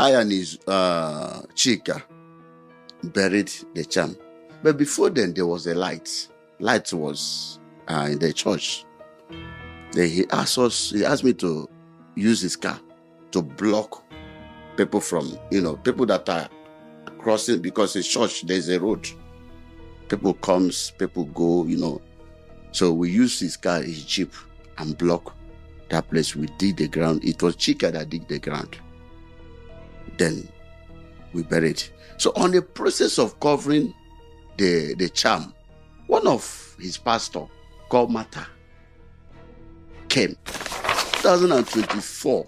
I and his Chika buried the charm. But before then, there was a light. Light was in the church. Then he asked me to use his car to block people from, people that are crossing, because in church there's a road. People comes, people go, So we used his car, his Jeep, and block that place. We dig the ground. It was Chika that dig the ground. Then we buried. So on the process of covering the charm, one of his pastor called Mata came. 2024,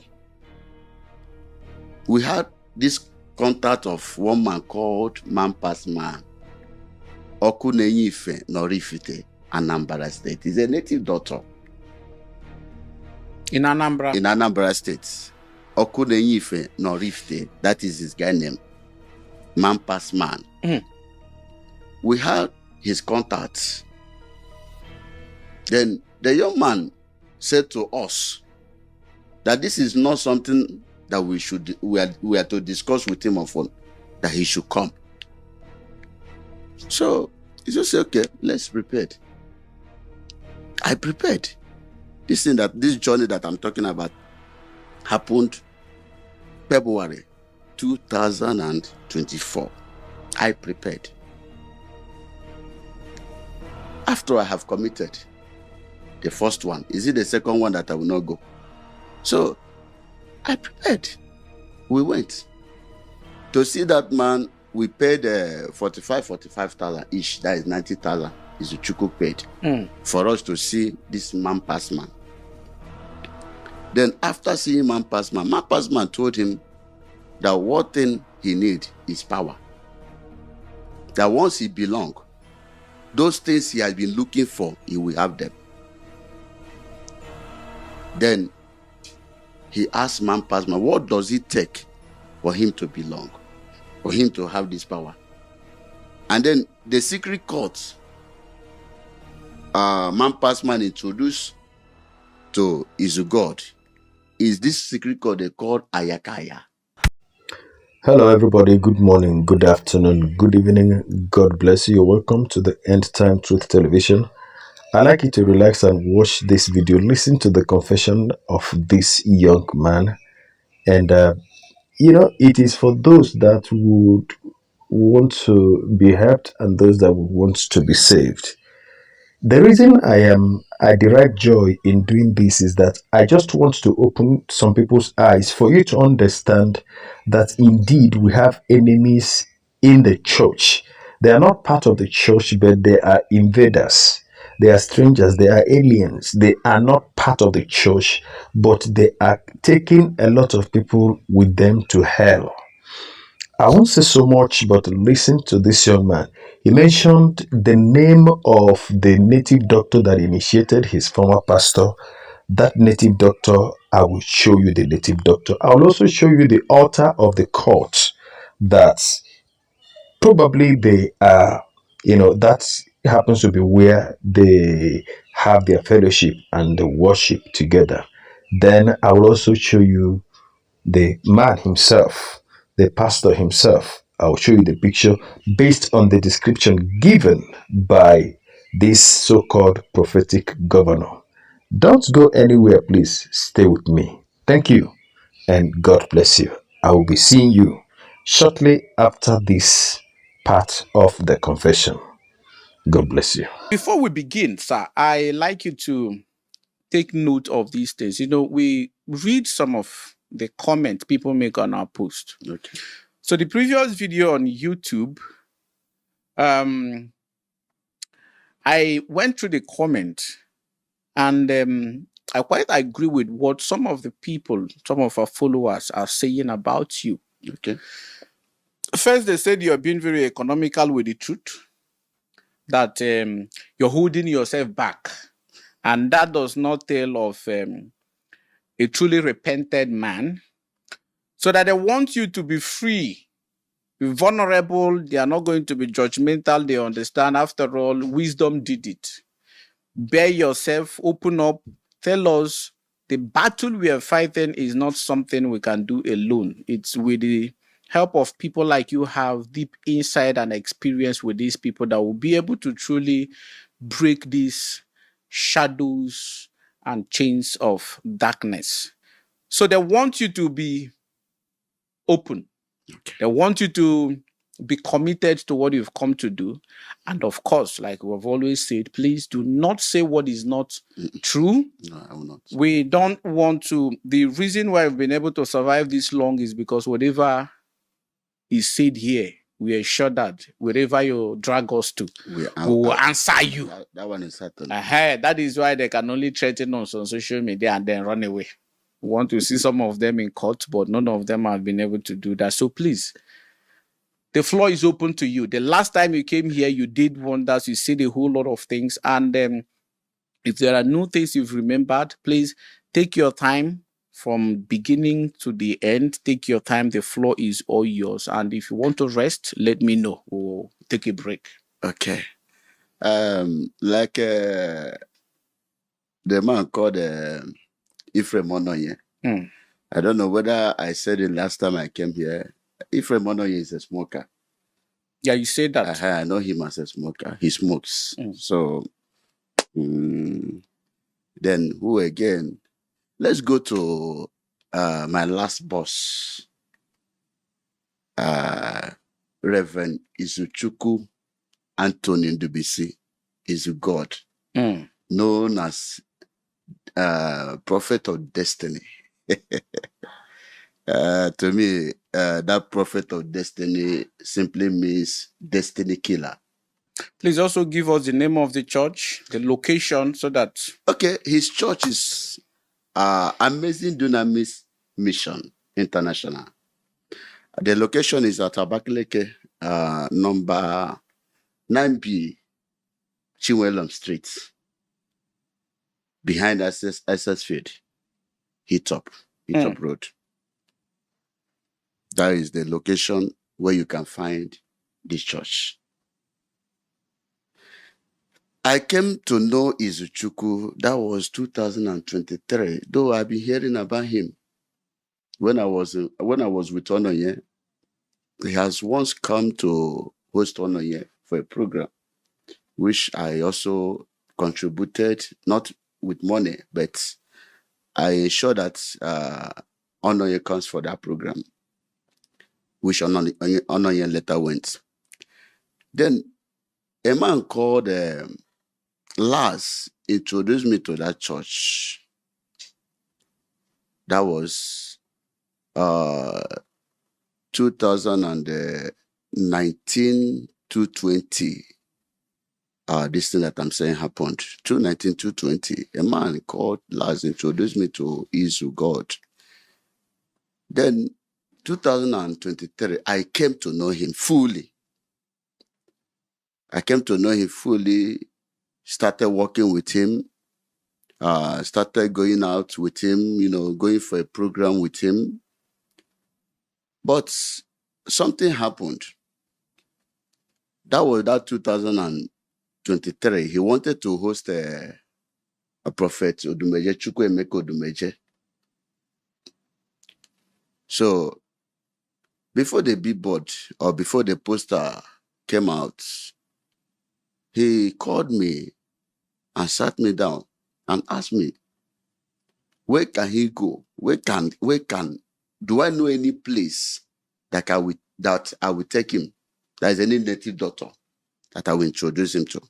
we had this contact of one man called Man Pass Man, Okunenyife Norifite, Anambra State. He's a native doctor. In Anambra? In Anambra State. Okunenyife Norifite, that is his guy name. Man Pass Man. We had his contacts. Then the young man said to us that this is not something that we are to discuss with him on phone, that he should come. So he just said, okay, let's prepare. I prepared. This journey that I'm talking about happened February 2024. I prepared. After I have committed the first one, is it the second one that I will not go? So I prepared. We went to see that man. We paid 45,000 each. That is 90,000. Is the Chuku paid for us to see this Man Pass Man. Then after seeing Man Pass Man told him that one thing he need is power. That once he belong, those things he has been looking for, he will have them. Then he asked Man Pass Man, what does it take for him to belong, for him to have this power? And then the secret court, Man Pass Man introduced to Ndugod, is this secret court they call Ayakaya. Hello, everybody. Good morning, good afternoon, good evening. God bless you. Welcome to the End Time Truth Television. I'd like you to relax and watch this video. Listen to the confession of this young man. And, it is for those that would want to be helped and those that would want to be saved. The reason I derive joy in doing this is that I just want to open some people's eyes for you to understand that indeed we have enemies in the church. They are not part of the church, but they are invaders. They are strangers. They are aliens. They are not part of the church, but they are taking a lot of people with them to hell. I won't say so much, but listen to this young man. He mentioned the name of the native doctor that initiated his former pastor. That native doctor, I will show you the native doctor. I will also show you the altar of the court that probably they are, that happens to be where they have their fellowship and the worship together. Then I will also show you the man himself, the pastor himself. I'll show you the picture based on the description given by this so-called prophetic governor. Don't go anywhere, please. Stay with me. Thank you, and God bless you. I will be seeing you shortly after this part of the confession. God bless you. Before we begin, sir, I like you to take note of these things. We read some of the comments people make on our post. Okay. So the previous video on YouTube, I went through the comment and I quite agree with what some of the people, some of our followers are saying about you. Okay. First, they said you're being very economical with the truth, that you're holding yourself back. And that does not tell of a truly repented man. So that they want you to be free, be vulnerable. They are not going to be judgmental. They understand, after all, wisdom did it. Bear yourself, open up, tell us the battle we are fighting is not something we can do alone. It's with the help of people like you have deep insight and experience with these people that will be able to truly break these shadows and chains of darkness. So they want you to be open. Okay. They want you to be committed to what you've come to do. And of course, like we've always said, please do not say what is not true. No, I will not. We don't want to. The reason why we've been able to survive this long is because whatever is said here, we are sure that wherever you drag us to, we will answer you. That one is certain. That is why they can only threaten us on social media and then run away. We want to see some of them in court, but none of them have been able to do that. So please, the floor is open to you. The last time you came here, you did wonders. You said a whole lot of things. And if there are new things you've remembered, please take your time from beginning to the end. Take your time. The floor is all yours. And if you want to rest, let me know. We'll take a break. Okay. Like the man called Ephraim Onoye. I don't know whether I said it last time I came here. Ephraim Onoye is a smoker. Yeah, you said that. I know him as a smoker. He smokes. So then who again? Let's go to my last boss, Rev Ndugod Anthony Ndubisi Ndugod, known as Prophet of Destiny. To me, that Prophet of Destiny simply means destiny killer. Please also give us the name of the church, the location, so that... Okay, his church is Amazing Dunamis Mission International. The location is at Abakaliki, number 9B, Chinwelum Street, behind SS Field, Hitop Road. That is the location where you can find this church. I came to know Izuchukwu, that was 2023, though I've been hearing about him. When I was with Onoye, he has once come to host Onoye for a program, which I also contributed, not with money, but I ensured that Onoye comes for that program, which Onoye later went. Then a man called Lars introduced me to that church. That was 2019 to 20. This thing that I'm saying happened. 2019 to 20. A man called Lars introduced me to Ndugod. Then 2023, I came to know him fully. Started working with him, started going out with him, going for a program with him. But something happened. That was that 2023. He wanted to host a prophet, Odumeje, Chukwuemeka Odumeje. So before the billboard or before the poster came out, he called me and sat me down and asked me, where can he go? Do I know any place that I will take him? There is any native doctor that I will introduce him to.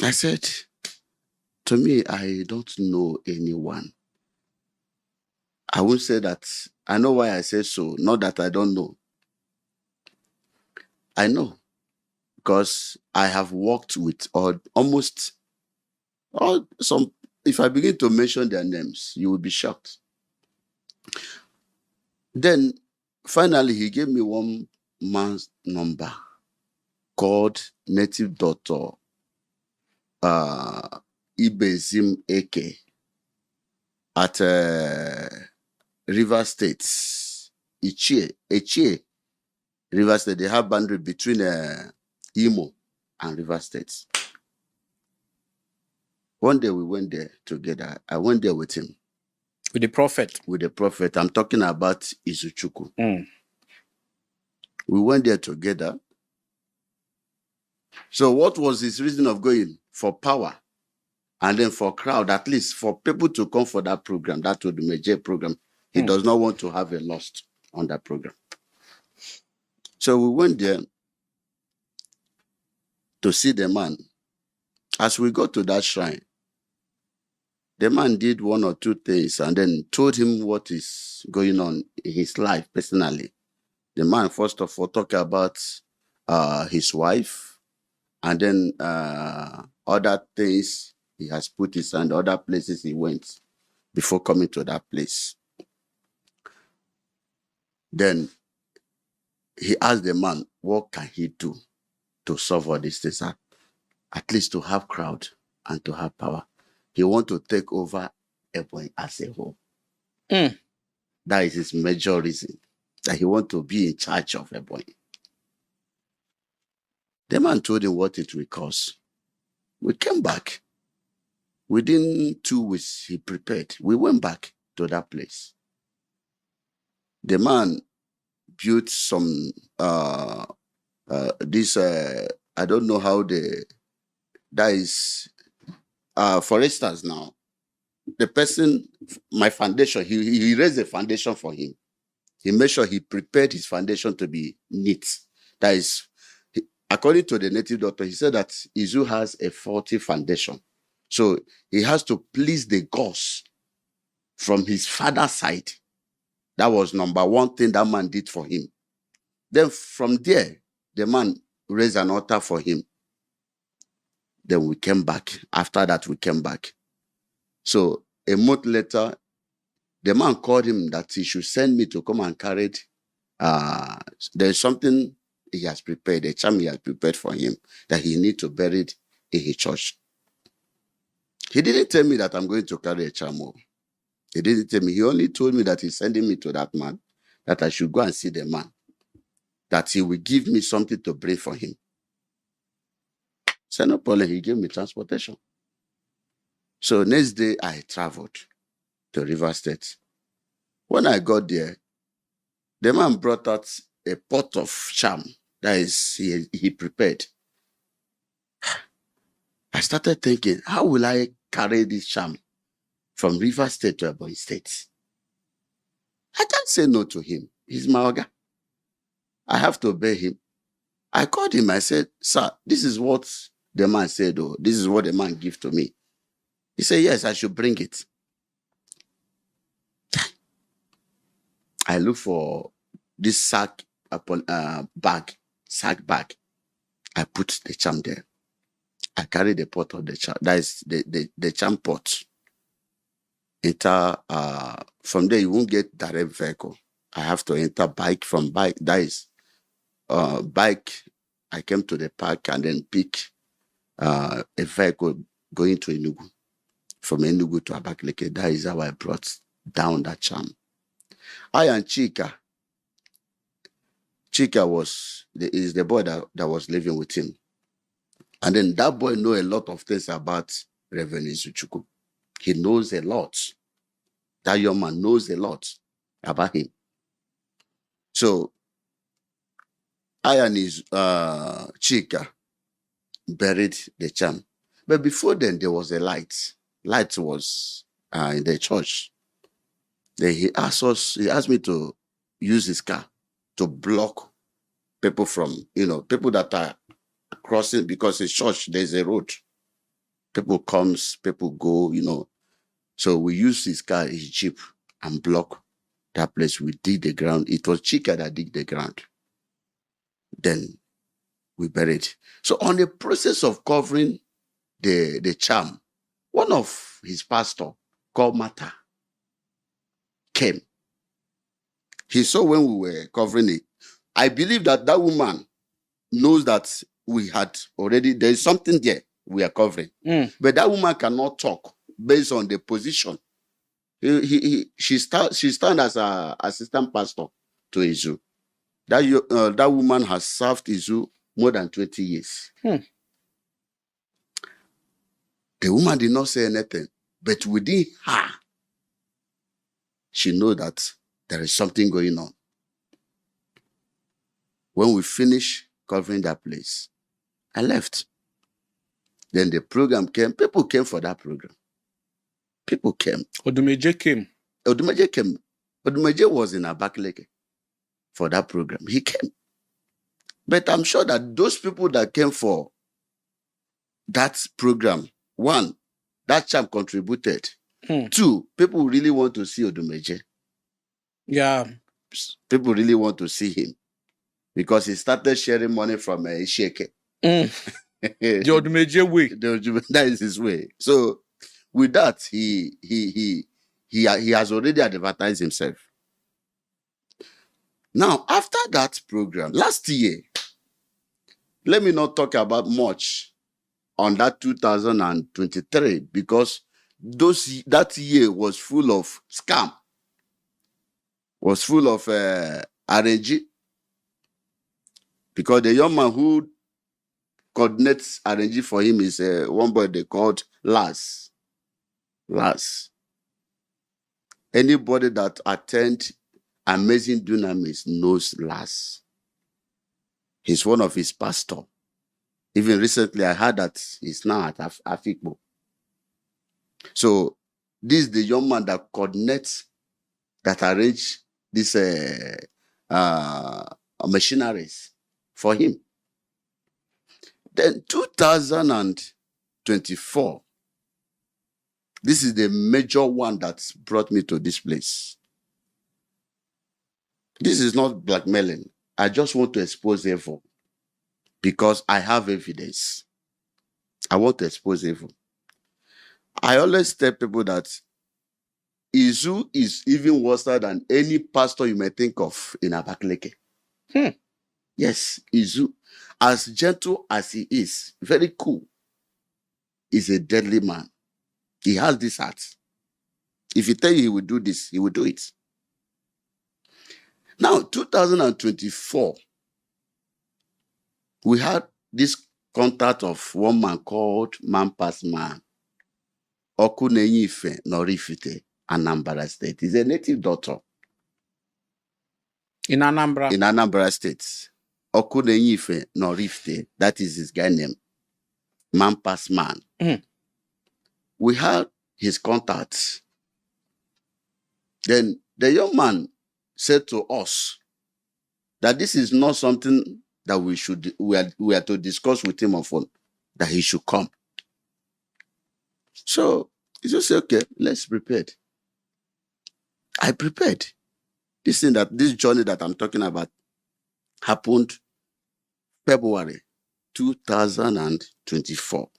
I said, to me, I don't know anyone. I won't say that. I know why I say so, not that I don't know. I know, because I have worked with almost all some. If I begin to mention their names, you will be shocked. Then, finally, he gave me one man's number called Native Doctor Ibezim Eke at River State, Echie, River State. They have boundary between Imo and River State. One day we went there together. I went there with him. With the prophet. With the prophet. I'm talking about Izuchukwu. Mm. We went there together. So what was his reason of going? For power. And then for crowd, at least for people to come for that program, that would be a major program. He does not want to have a loss on that program. So we went there to see the man. As we got to that shrine, the man did one or two things and then told him what is going on in his life personally. The man, first of all, talked about his wife and then other things he has put his hand, other places he went before coming to that place. Then he asked the man, what can he do to solve all these things? At least to have crowd and to have power. He wants to take over Ebonyi as a whole. Mm. That is his major reason, that he wants to be in charge of Ebonyi. The man told him what it will cost. We came back. Within 2 weeks, he prepared. We went back to that place. The man built some, I don't know how that is, for instance now, the person, my foundation, he raised a foundation for him. He made sure he prepared his foundation to be neat. That is, according to the native doctor, he said that Izu has a faulty foundation. So he has to please the gods from his father's side. That was number one thing that man did for him. Then from there, the man raised an altar for him. Then we came back. After that, we came back. So a month later, the man called him that he should send me to come and carry it. There's something he has prepared, a charm he has prepared for him that he needs to bury it in his church. He didn't tell me that I'm going to carry a charm. He didn't tell me. He only told me that he's sending me to that man, that I should go and see the man, that he will give me something to bring for him. So no problem, he gave me transportation. So next day, I traveled to River State. When I got there, the man brought out a pot of charm that is he prepared. I started thinking, how will I carry this charm from River State to Ebonyi State? I can't say no to him. He's my oga. I have to obey him. I called him. I said, sir, this is what the man said. Oh, this is what the man gave to me. He said, yes, I should bring it. I look for this sack bag. I put the charm there. I carry the pot of the charm. That is the charm pot. From there, you won't get direct vehicle. I have to enter bike. From bike. That is bike. I came to the park and then pick a vehicle going to Enugu. From Enugu to Abakaliki. That is how I brought down that charm. I and Chika. Chika is the boy that was living with him. And then that boy knows a lot of things about Rev Ndugod. He knows a lot. That young man knows a lot about him. So I and his Chika buried the charm. But before then, there was a light. Light was in the church. Then he asked me to use his car to block people from, people that are crossing, because in church, there's a road. People comes, people go, So we used his car, his jeep, and block that place. We dig the ground. It was Chika that dig the ground. Then we buried. So on the process of covering the charm, one of his pastor called Mata came. He saw when we were covering it. I believe that woman knows that we had already, there is something there we are covering. But that woman cannot talk based on the position. She stand as an assistant pastor to Izu. That woman has served Izu more than 20 years. The woman did not say anything, but within her, she knew that there is something going on. When we finished covering that place, I left. Then the program came. People came for that program. People came. Odumeje came. Odumeje came. Odumeje was in Abakaliki for that program. He came. But I'm sure that those people that came for that program, one, that chap contributed. Two, people really want to see Odumeje. Yeah. People really want to see him because he started sharing money from Isheke. The Odumeje way. That is his way. So with that, he has already advertised himself. Now, after that program, last year, let me not talk about much on that 2023 because that year was full of scam, was full of RNG. Because the young man who coordinates RNG for him is one boy they called Lars. Anybody that attend Amazing Dunamis knows Lars. He's one of his pastors. Even recently, I heard that he's now at Afikpo. So this is the young man that coordinates, that arrange these machineries for him. Then 2024, this is the major one that brought me to this place. This is not blackmailing. I just want to expose evil because I have evidence. I want to expose evil. I always tell people that Izu is even worse than any pastor you may think of in Abakaliki. Yes, Izu, as gentle as he is, very cool, is a deadly man. He has this heart. If he tell you he will do this, he will do it. Now, 2024, we had this contact of one man called Man Pass Man, Okunenyife Norifite, Anambra State. He's a native doctor. In Anambra? In Anambra State. Okunenyife Norifite, that is his guy name. Man Pass Man. We had his contacts. Then the young man said to us that this is not something that we are to discuss with him on phone, that he should come. So he just said, okay, let's prepare. I prepared. This journey that I'm talking about happened February 2024.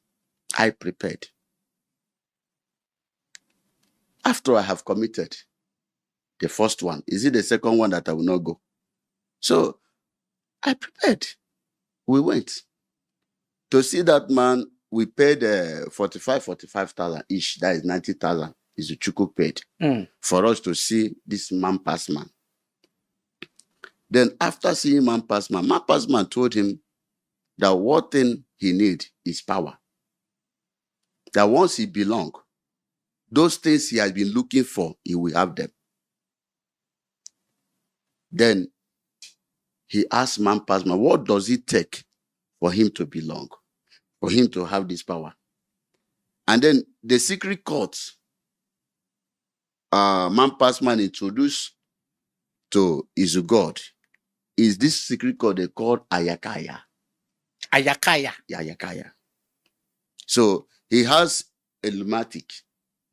I prepared. After I have committed the first one, is it the second one that I will not go? So I prepared. We went to see that man. We paid 45,000 each. That is 90,000. Is the Chuku paid for us to see this Man Pass Man. Then after seeing Man Pass Man told him that what thing he need is power. That once he belong, those things he has been looking for, he will have them. Then he asked Man Pass Man, what does it take for him to belong, for him to have this power? And then the secret court, Man Pass Man introduced to Ndugod, is this secret code they call Ayakaya. Ayakaya. Yeah, Ayakaya. So he has a lunatic,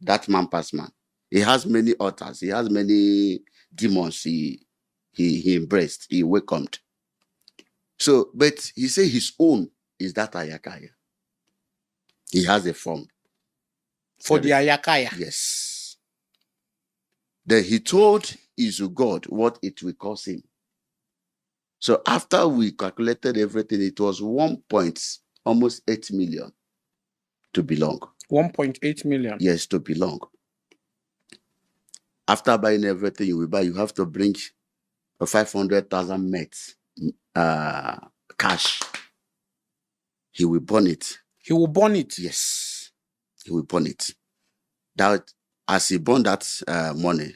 that Man Pass Man. He has many altars. He has many demons he embraced, he welcomed. So, but he said his own is that Ayakaya. He has a form. For the Ayakaya? Yes. Then he told Ndugod what it will cost him. So after we calculated everything, it was almost 8 million to belong. 1.8 million? Yes, to belong. After buying everything you will buy, you have to bring 500,000 mets cash. He will burn it. He will burn it? Yes. he will burn it. That as he burn that money,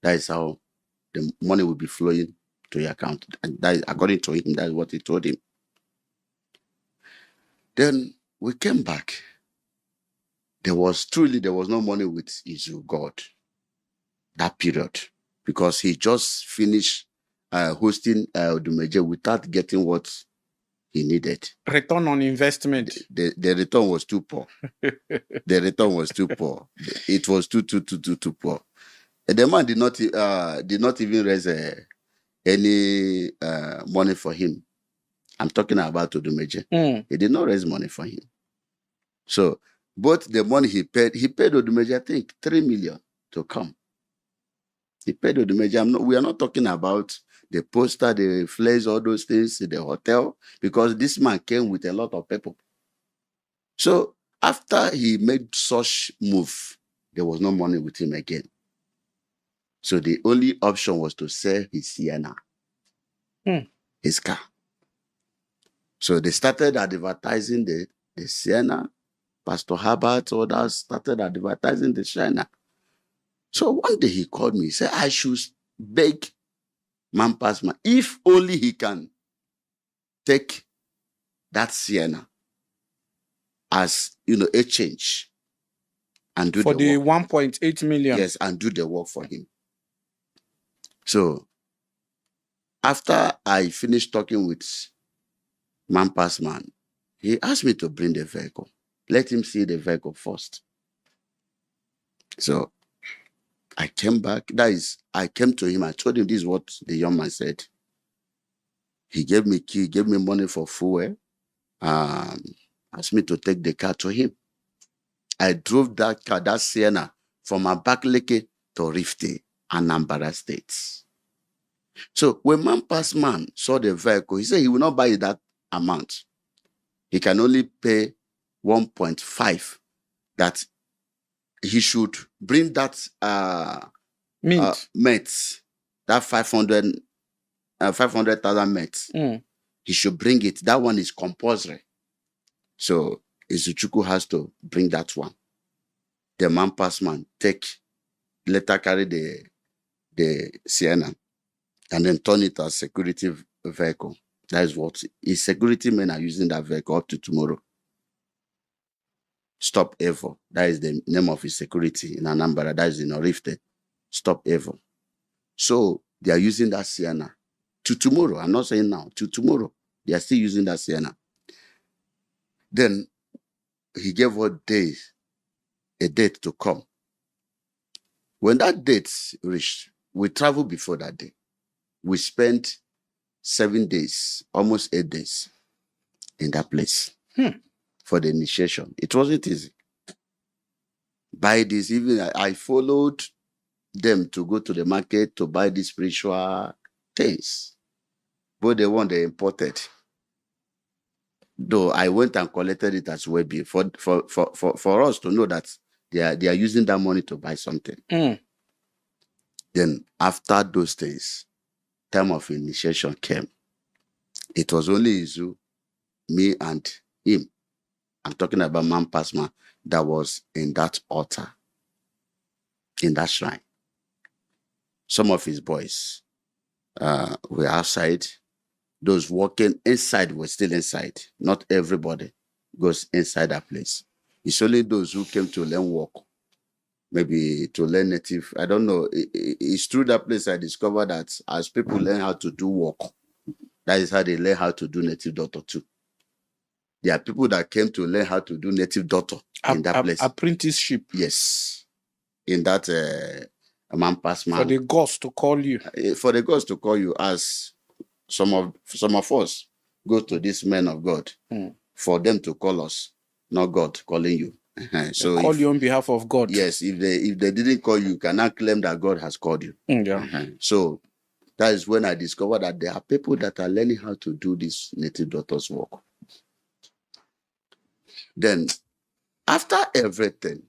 that is how the money will be flowing to your account. And that is, according to him, that is what he told him. Then we came back. There was no money with Izu God that period, because he just finished hosting Odumeje without getting what he needed. Return on investment. The return was too poor. The return was too poor. It was too poor. And the man did not even raise any money for him. I'm talking about Odumeje. He did not raise money for him. So both the money he paid Odumeje, I think, 3 million to come. He paid Odumeje. We are not talking about the poster, the flares, all those things, the hotel, because this man came with a lot of people. So after he made such move, there was no money with him again. So the only option was to sell his Sienna, his car. So they started advertising the Sienna. Pastor Herbert, others started advertising the Sienna. So one day he called me. He said, I should beg Man if only he can take that Sienna as, a change and do for the work. 1.8 million. Yes, and do the work for him. So after I finished talking with Man, he asked me to bring the vehicle. Let him see the vehicle first. So I came back. That is, I came to him. I told him this is what the young man said. He gave me key, gave me money for fuel, asked me to take the car to him. I drove that car, that Sienna, from Abakaliki to Rifte, Anambra State. So when Man saw the vehicle, he said he will not buy that amount. He can only pay 1.5. That he should bring that MET, that 500,000 MET. He should bring it. That one is compulsory. So Izuchukwu has to bring that one. The Man later carry the Sienna and then turn it as security vehicle. That is what his security men are using that vehicle up to tomorrow. Stop Evil. That is the name of his security in Anambra. That is in Orifte. Stop Evil. So they are using that Sienna to tomorrow. I'm not saying now. To tomorrow. They are still using that Sienna. Then he gave a date to come. When that date reached, we traveled before that day. We spent 7 days, almost 8 days in that place for the initiation. It wasn't easy. By this, even I followed them to go to the market to buy these spiritual things. But the one they imported. Though I went and collected it as well for us to know that they are using that money to buy something. Then after those days, time of initiation came. It was only Izu, me and him. I'm talking about Man that was in that altar, in that shrine. Some of his boys were outside. Those working inside were still inside. Not everybody goes inside that place. It's only those who came to learn work, maybe to learn native. I don't know. It's through that place I discovered that as people learn how to do work, that is how they learn how to do native doctor too. There are people that came to learn how to do native doctor in that place. Apprenticeship. Yes. In that Man. For the gods to call you. For the gods to call you, as some of us go to these men of God for them to call us, not God calling you. So call you on behalf of God. Yes, if they didn't call you, you cannot claim that God has called you. So that is when I discovered that there are people that are learning how to do this native doctor's work. Then, after everything,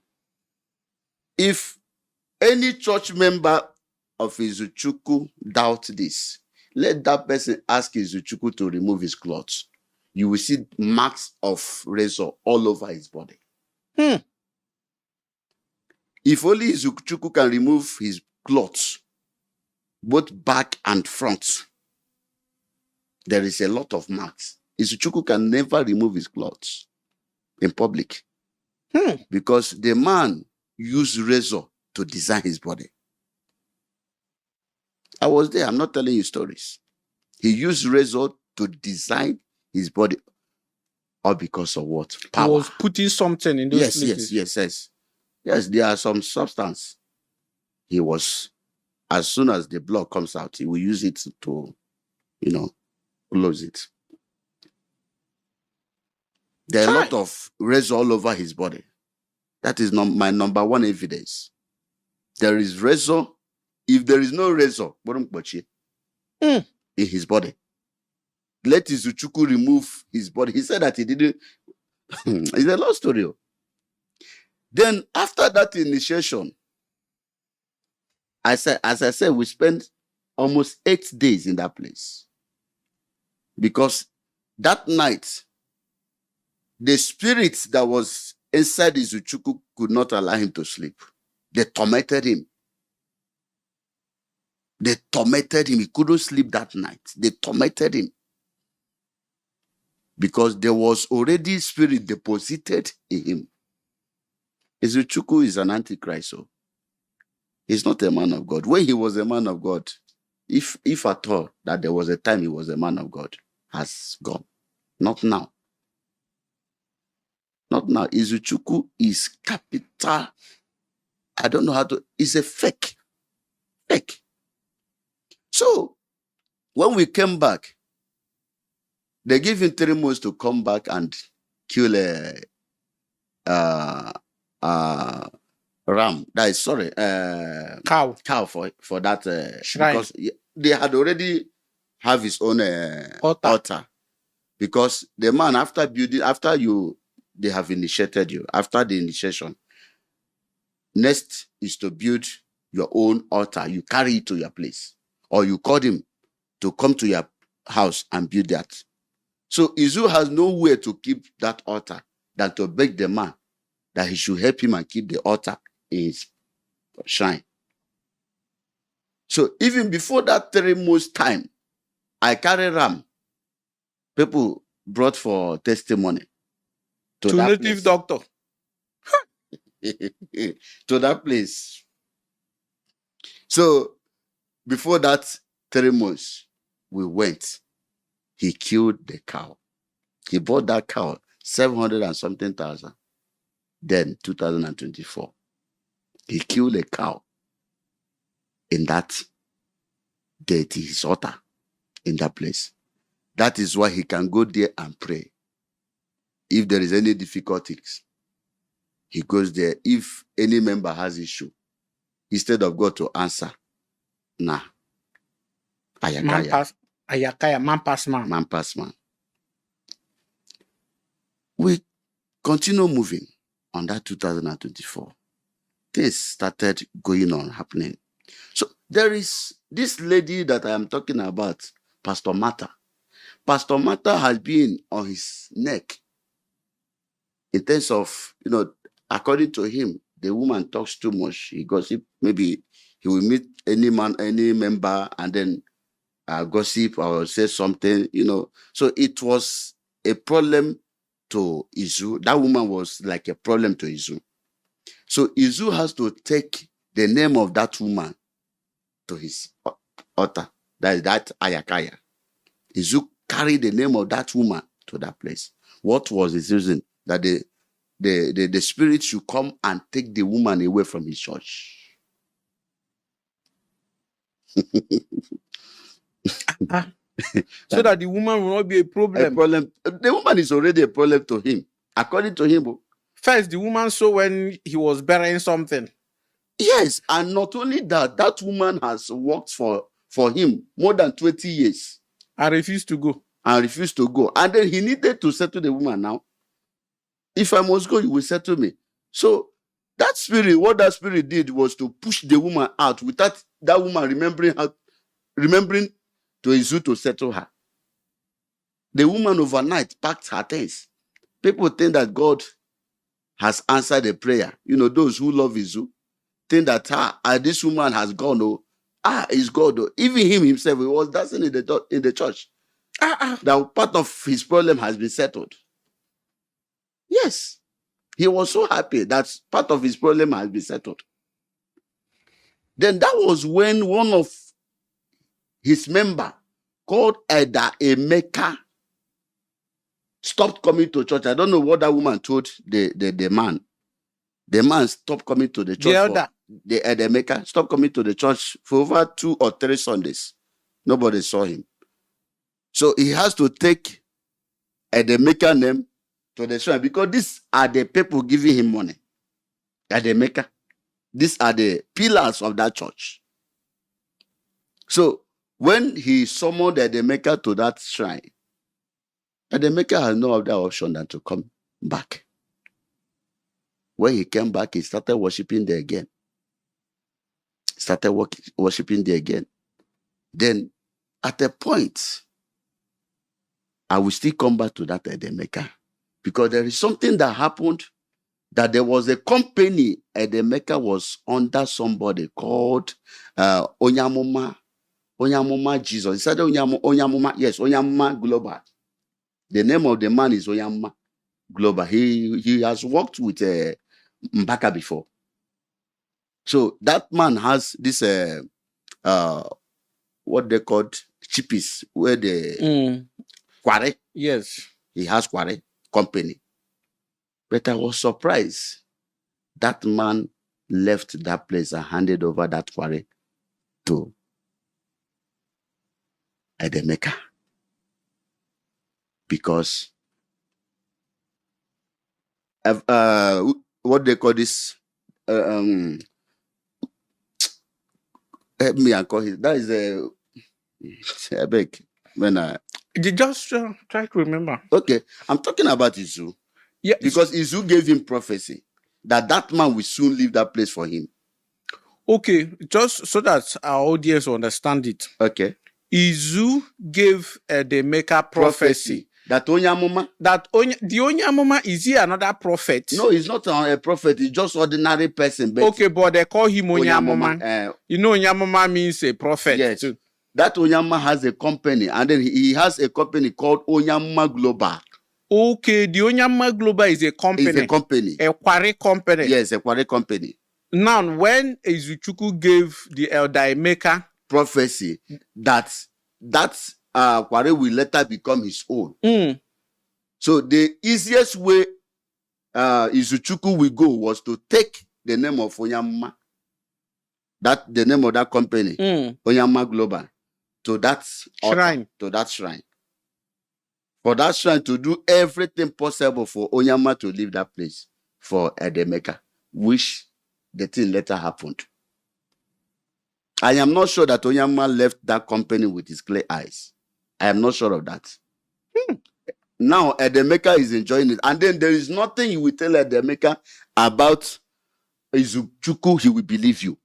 if any church member of Izuchukwu doubt this, let that person ask Izuchukwu to remove his clothes. You will see marks of razor all over his body. If only Izuchukwu can remove his clothes, both back and front, there is a lot of marks. Izuchukwu can never remove his clothes in public because the man used razor to design his body. I was there. I'm not telling you stories. He used razor to design his body. All because of what? Power. He was putting something in those places. Yes, there are some substance. He was, as soon as the blood comes out, he will use it to, close it. There are a lot of razor all over his body. That is my number one evidence. There is razor. If there is no razor, in his body, let Izuchukwu remove his body. He said that he didn't. It's a long story. Then after that initiation, as I said, we spent almost 8 days in that place. Because that night, the spirit that was inside Izuchukwu could not allow him to sleep. They tormented him. He couldn't sleep that night. They tormented him. Because there was already spirit deposited in him. Izuchukwu is an antichrist. So he's not a man of God. When he was a man of God, if at all that there was a time he was a man of God, has gone. Not now. Not now. Izuchukwu is capital. I don't know how to. It's a fake. Fake. So when we came back, they gave him 3 months to come back and kill a ram. That is cow for that shrine. Because they had already have his own altar. Because the man they have initiated you, after the initiation, next is to build your own altar. You carry it to your place, or you call him to come to your house and build that. So Izu has no way to keep that altar than to beg the man that he should help him and keep the altar in his shrine. So even before that 3 months time, I carry ram. People brought for testimony to that native place. Doctor. To that place. So before that 3 months, we went. He killed the cow. He bought that cow, 700 and something thousand. Then 2024, he killed a cow in that deity, his altar, in that place. That is why he can go there and pray. If there is any difficulties, he goes there. If any member has issue, instead of God to answer, nah. Ayakaya, man pass man. Man pass man. We continue moving on that 2024. Things started going on, happening. So there is this lady that I am talking about, Pastor Martha. Pastor Martha has been on his neck in terms of, according to him, the woman talks too much. He gossip. Maybe he will meet any member, and then gossip or say something, So it was a problem to Izu. That woman was like a problem to Izu. So Izu has to take the name of that woman to his altar. That is that Ayakaya. Izu carried the name of that woman to that place. What was his reason? That the spirit should come and take the woman away from his church. So that the woman will not be a problem. The woman is already a problem to him. According to him. First, the woman saw when he was burying something. Yes, and not only that woman has worked for him more than 20 years. And refused to go. And then he needed to settle the woman now. If I must go, you will settle me. So that spirit, what that spirit did was to push the woman out without that woman remembering to Izu to settle her. The woman overnight packed her things. People think that God has answered a prayer. Those who love Izu, think that this woman has gone. Oh, it's God. Oh. Even him himself, he was dancing in the church. That part of his problem has been settled. Yes, he was so happy that part of his problem has been settled. Then that was when one of his member called Eda Emeka stopped coming to church. I don't know what that woman told the man. The man stopped coming to the church. The Eda Emeka stopped coming to the church for over 2 or 3 Sundays. Nobody saw him. So he has to take Eda Emeka name to the shrine because these are the people giving him money. Eda Emeka. These are the pillars of that church. So when he summoned Eda Emeka to that shrine, Eda Emeka has no other option than to come back. When he came back, he started worshiping there again. Then, at a point, I will still come back to that Eda Emeka because there is something that happened that there was a company Eda Emeka was under somebody called Onyamuma Jesus. He said Onyamuma, yes, Onyamuma Global. The name of the man is Onyamuma Global. He has worked with Mbaka before. So that man has this what they called chippies, where the quarry. Yes. He has quarry company. But I was surprised that man left that place and handed over that quarry to Eda Emeka. Because what they call this help me and call it. That is I beg when I just try to remember. Okay, I'm talking about Izu. Yeah, because Izu gave him prophecy that man will soon leave that place for him. Okay, just so that our audience will understand it. Okay. Izu gave the Emeka prophecy. That Onyamuma. The Onyamuma, is he another prophet? No, he's not a prophet. He's just ordinary person. But okay, but they call him Onyamuma. You know, Onyamuma means a prophet. Yes. Too. That Onyamuma has a company, and then he has a company called Onyamuma Global. Okay, the Onyamuma Global is a company. It's a company. A quarry company. Yes, a quarry company. Now, when Izuchukwu gave the Elder Emeka prophecy that quarry will later become his own. So the easiest way Izuchukwu will go was to take the name of Onyamuma, the name of that company, Onyamuma Global, to that shrine. For that shrine to do everything possible for Onyamuma to leave that place for Eda Emeka, which the thing later happened. I am not sure that Onyamuma left that company with his clear eyes. I am not sure of that. Now, Eda Emeka is enjoying it. And then there is nothing you will tell Eda Emeka about Izuchukwu, he will believe you.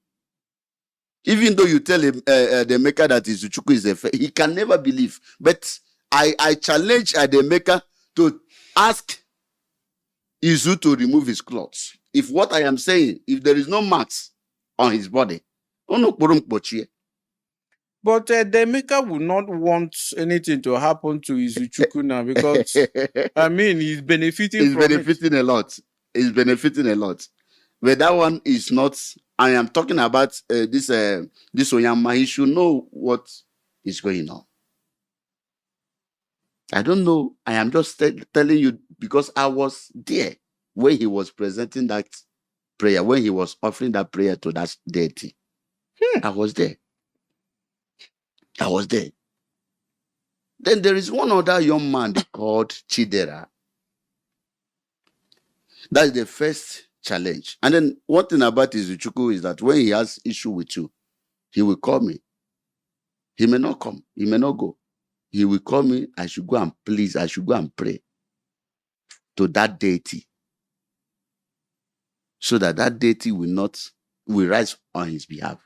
Even though you tell him, Eda Emeka that Izuchukwu is a fake, he can never believe. But I challenge Eda Emeka to ask Izu to remove his clothes. If what I am saying, if there is no marks on his body, but Eda Emeka would not want anything to happen to Izuchukwu now because I mean he's benefiting a lot. He's benefiting a lot. But that one is not. I am talking about this Onyamuma. He should know what is going on. I don't know. I am just telling you because I was there when he was presenting that prayer, when he was offering that prayer to that deity. I was there. Then there is one other young man called Chidera. That's the first challenge. And then one thing about Izuchukwu is that when he has issue with you, he will call me. He may not come. He may not go. He will call me. I should go and pray to that deity. So that deity will rise on his behalf.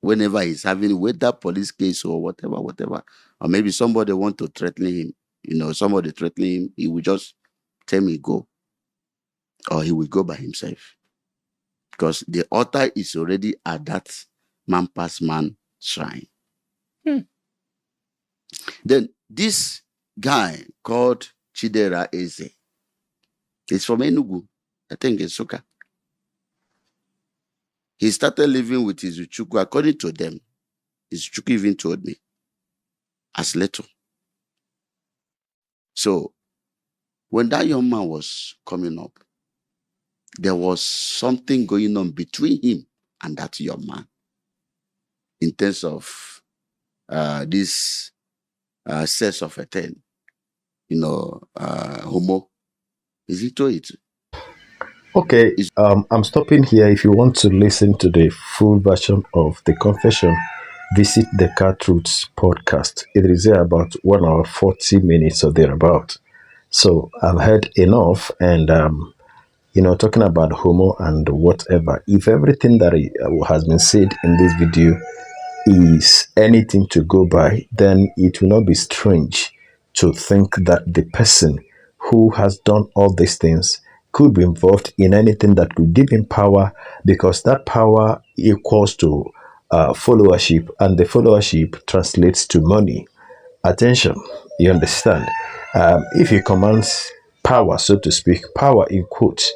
Whenever he's having whether police case or whatever, or maybe somebody want to threaten him, somebody threatening him, he will just tell me go, or he will go by himself. because the altar is already at that man past man shrine. Then this guy called Chidera Eze is from Enugu, I think in Suka. He started living with his Uchuku. According to them, his Uchuku even told me, as little. So when that young man was coming up, there was something going on between him and that young man in terms of this sense of a thing, homo. Is it to it? Okay, I'm stopping here. If you want to listen to the full version of the confession, visit the Car Truths podcast. It is there about 1 hour 40 minutes or thereabout. So I've heard enough, and talking about homo and whatever. If everything that has been said in this video is anything to go by, then it will not be strange to think that the person who has done all these things could be involved in anything that could give him power, because that power equals to followership, and the followership translates to money. Attention, you understand? If he commands power, so to speak, power in quotes,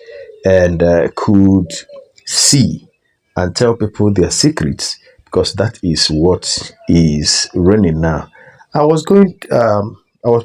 and could see and tell people their secrets, because that is what is running now. I was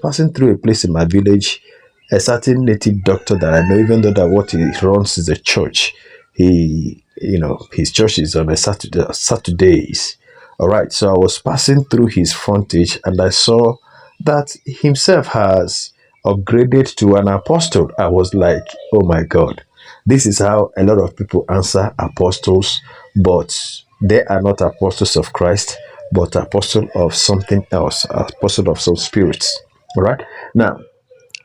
passing through a place in my village, a certain native doctor that I know, even though that what he runs is a church. His church is on a Saturdays. All right, so I was passing through his frontage and I saw that himself has upgraded to an apostle. I was like, oh my God, this is how a lot of people answer apostles, but they are not apostles of Christ, but apostle of something else, apostle of some spirits. All right, now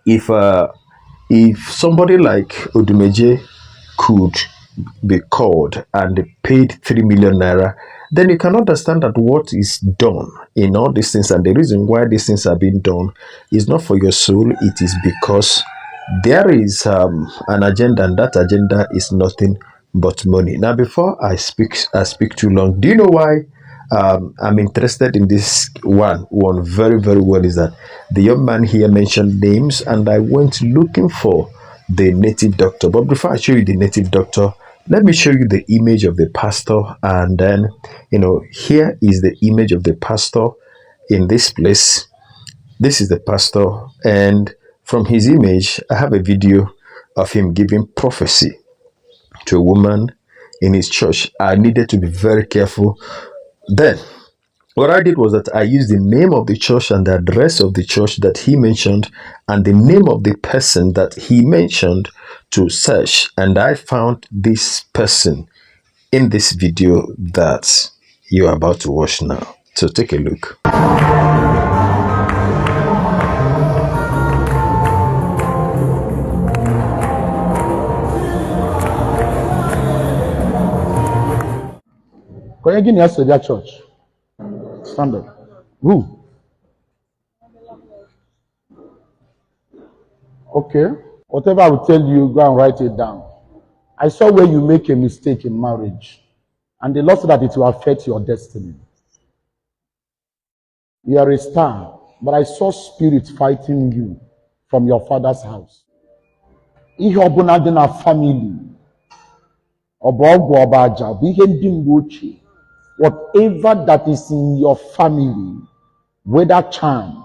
if somebody like Odumeje could be called and paid 3 million naira, then you can understand that what is done in all these things, and the reason why these things are being done is not for your soul, it is because there is an agenda, and that agenda is nothing but money. Now, before I speak too long, do you know why I'm interested in this one very, very well? Is that the young man here mentioned names, and I went looking for the native doctor. But before I show you the native doctor, let me show you the image of the pastor, and then here is the image of the pastor in this place. This is the pastor, and from his image, I have a video of him giving prophecy to a woman in his church. I needed to be very careful. Then, what I did was that I used the name of the church and the address of the church that he mentioned and the name of the person that he mentioned to search, and I found this person in this video that you are about to watch now. So take a look. Can you give me a that church? Stand up. Who? Okay. Whatever I will tell you, go and write it down. I saw where you make a mistake in marriage, and the Lord said that it will affect your destiny. You are a star, but I saw spirits fighting you from your father's house. Ihe ọbụla dị na family, ọbọgwụ ọbaja, bụ ihe ndị mgbe ochie. Whatever that is in your family, whether charm,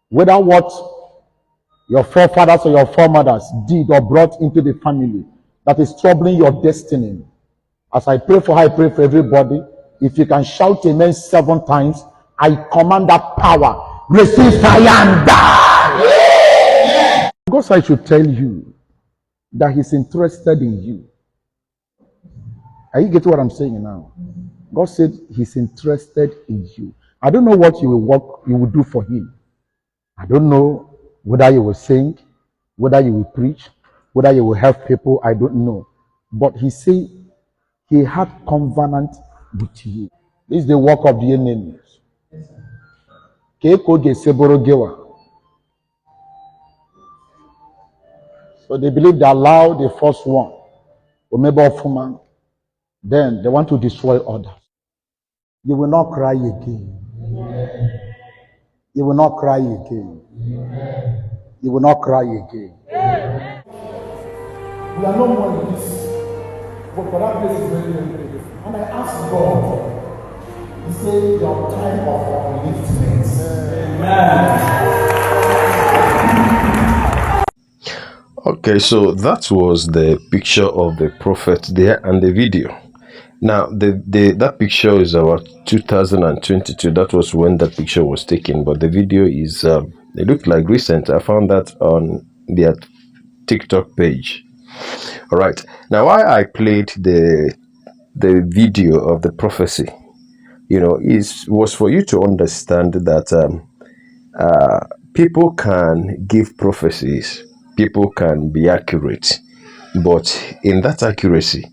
whether what your forefathers or your foremothers did or brought into the family that is troubling your destiny. As I pray for her, I pray for everybody. If you can shout amen 7 times, I command that power. Receive fire and die. God, I should tell you that He's interested in you. Are you getting what I'm saying now? God said He's interested in you. I don't know what you will do for Him. I don't know whether you will sing, whether you will preach, whether you will help people. I don't know. But He said He had covenant with you. This is the work of the enemies. So they believe they allow the first one Omeba Ofuma, then they want to destroy others. You will not cry again. You will not cry again. You will not cry again. We are no more in this. But for that place is very, very beautiful. And I asked God, He said, your time of upliftment. Okay, so that was the picture of the prophet there and the video. Now, that picture is about 2022. That was when that picture was taken, but the video is it looked like recent. I found that on their TikTok page. All right. Now, why I played the video of the prophecy, was for you to understand that people can give prophecies, people can be accurate, but in that accuracy,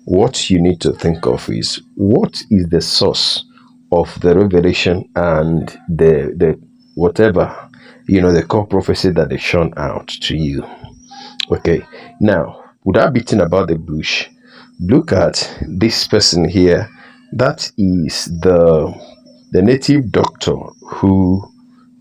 what you need to think of is what is the source of the revelation and the whatever the core prophecy that they shone out to you. Okay, now without beating about the bush, look at this person here. That is the native doctor who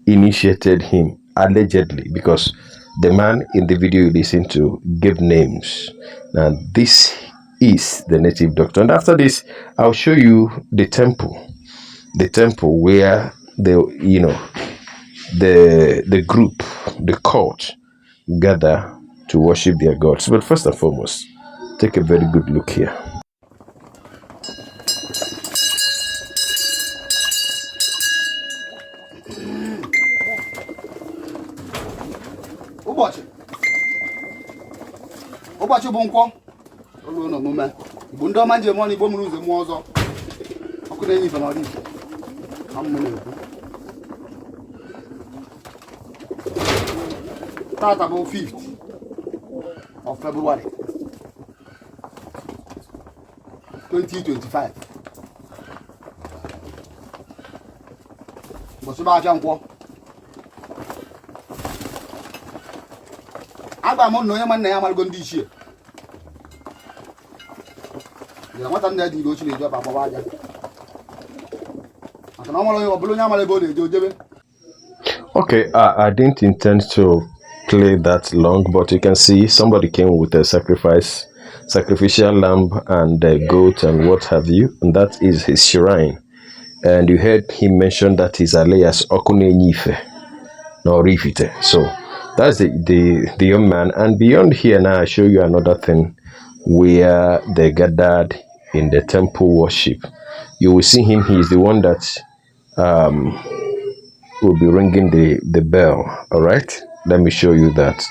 initiated him allegedly, because the man in the video you listen to gave names. Now this is the native doctor, and after this I'll show you the temple where the group, the cult, gather to worship their gods. But first and foremost, take a very good look here. ụbọchị bụ nkwọ olu na omume igbo ndị ọma njem ọnụ igbo mụrụ ụzọ mụọ ọzọ ọkụ na-enye ife n'ọrụ igbo na mmụ na-ekwu tata bụ 5th of February 2025 ụbọchị bụ afịa nkwọ agba m na onye nwanne ya amarụgo ndị ichie ya nwata nna ya dị ochi na-eji ọba agbaba aja maka na ọ mara onye ọbụla onye amara ebe ọ na-eje ojebe. Okay, I didn't intend to play that long, but you can see somebody came with a sacrificial lamb and a goat and what have you, and that is his shrine. And you heard him mention that his alias Okune Nyife, no Rifite. So that's the young man. And beyond here now, I show you another thing where they gathered in the temple worship. You will see him. He is the one that will be ringing the bell. All right, let me show you that.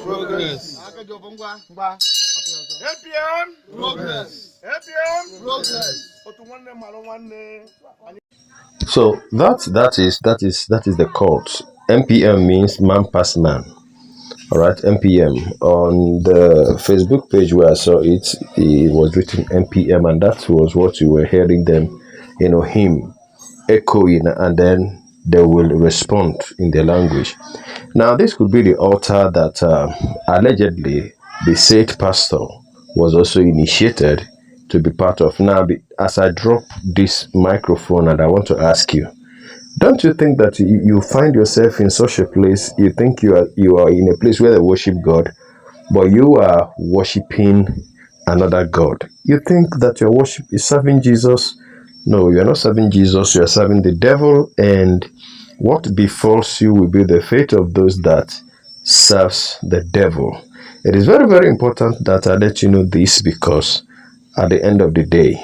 Progress. So that is the cult. MPM means man past man. All right, MPM. On the Facebook page where I saw it, it was written MPM, and that was what you were hearing them, him echoing, and then they will respond in their language. Now, this could be the altar that allegedly the said pastor was also initiated to be part of. Now, as I drop this microphone, and I want to ask you, don't you think that you find yourself in such a place? You think you are in a place where they worship God, but you are worshiping another God. You think that your worship is serving Jesus. No, you are not serving Jesus. You are serving the devil, and what befalls you will be the fate of those that serves the devil. It is very, very important that I let you know this, because at the end of the day,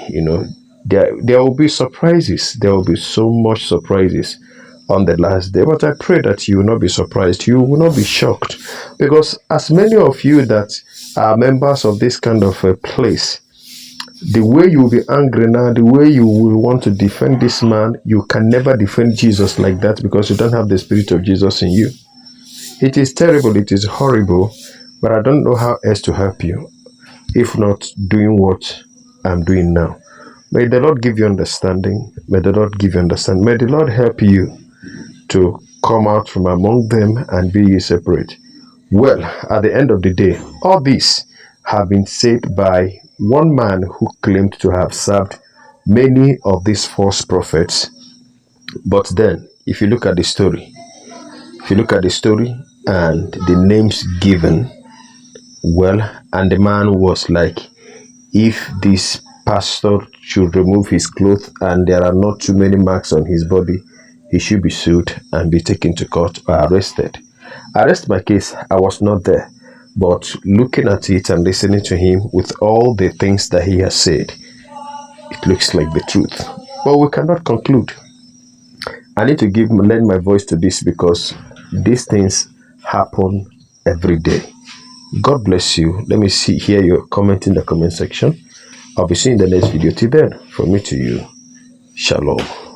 there will be surprises. There will be so much surprises on the last day. But I pray that you will not be surprised. You will not be shocked, because as many of you that are members of this kind of a place, The way you will be angry now, the way you will want to defend this man, you can never defend Jesus like that because you don't have the Spirit of Jesus in you. It is terrible, it is horrible, but I don't know how else to help you if not doing what I'm doing now. May the Lord give you understanding. May the Lord give you understanding. May the Lord help you to come out from among them and be ye separate. Well, at the end of the day, all this have been said by one man who claimed to have served many of these false prophets. But then, if you look at the story, and the names given, well, and the man was like, if this pastor should remove his clothes and there are not too many marks on his body, he should be sued and be taken to court or arrested. I rest my case, I was not there. But looking at it and listening to him with all the things that he has said, it looks like the truth. But we cannot conclude. I need to lend my voice to this because these things happen every day. God bless you. Let me hear your comment in the comment section. I'll be seeing the next video. Till then, from me to you, shalom.